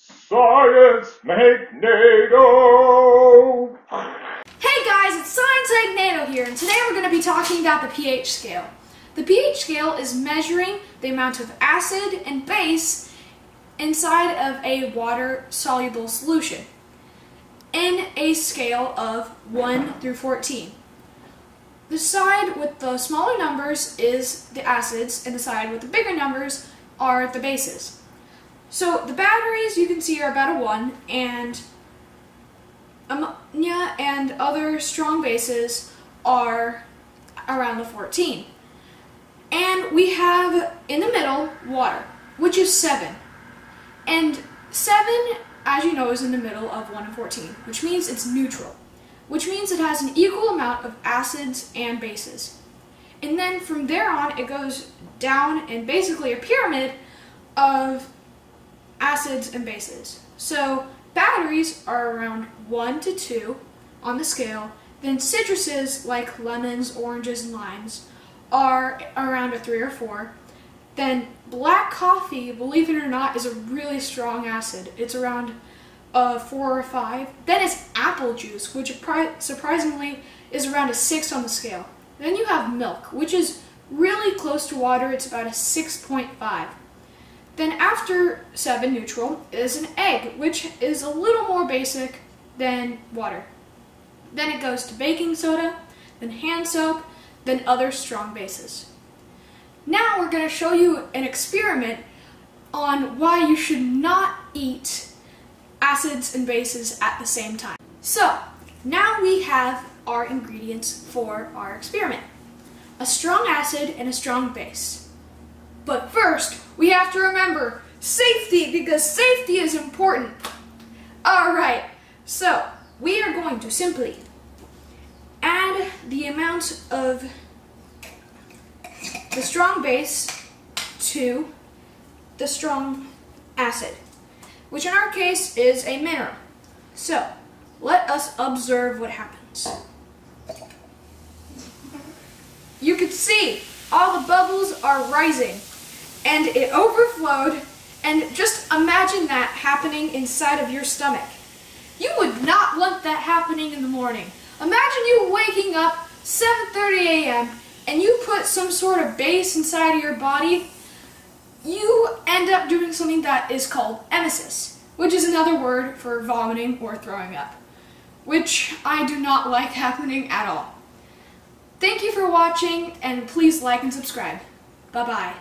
Science Magneto! Hey guys, it's TheScienceKid here, and today we're going to be talking about the pH scale. The pH scale is measuring the amount of acid and base inside of a water-soluble solution in a scale of 1 through 14. The side with the smaller numbers is the acids, and the side with the bigger numbers are the bases. So the batteries you can see are about a 1, and ammonia and other strong bases are around the 14. And we have in the middle water, which is 7. And 7, as you know, is in the middle of 1 and 14, which means it's neutral, which means it has an equal amount of acids and bases. And then from there on, it goes down in basically a pyramid of acids and bases. So batteries are around 1 to 2 on the scale. Then citruses like lemons, oranges, and limes are around a 3 or 4. Then black coffee, believe it or not, is a really strong acid. It's around a 4 or 5. Then it's apple juice, which surprisingly is around a 6 on the scale. Then you have milk, which is really close to water. It's about a 6.5. Then after 7, neutral, is an egg, which is a little more basic than water. Then it goes to baking soda, then hand soap, then other strong bases. Now we're going to show you an experiment on why you should not eat acids and bases at the same time. So, now we have our ingredients for our experiment. A strong acid and a strong base. But first, we have to remember safety, because safety is important. Alright, so we are going to simply add the amount of the strong base to the strong acid, which in our case is a mineral. So, let us observe what happens. You can see all the bubbles are rising. And it overflowed, and just imagine that happening inside of your stomach. You would not want that happening in the morning. Imagine you waking up 7:30 a.m. and you put some sort of base inside of your body. You end up doing something that is called emesis, which is another word for vomiting or throwing up, which I do not like happening at all. Thank you for watching, and please like and subscribe. Bye-bye.